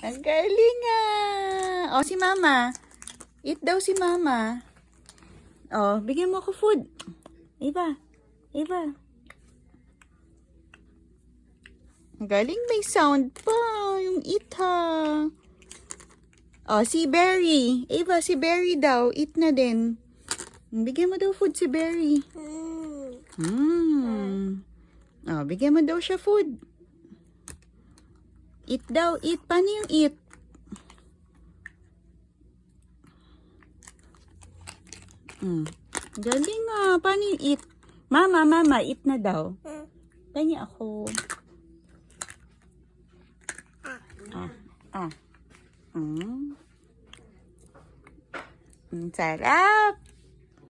Ang galing ah. O, si Mama. Eat daw si Mama. O, bigyan mo ako food. Eva. Eva. Ang galing, may sound pa. Yung eat ha. O, si Berry. Eva, si Berry daw. Eat na din. Bigyan mo daw food si Berry. O, bigyan mo daw siya food. Eat daw, eat. Paano yung eat? Galing nga. Paano yung eat? Mama, eat na daw. Tanya ako. Sarap.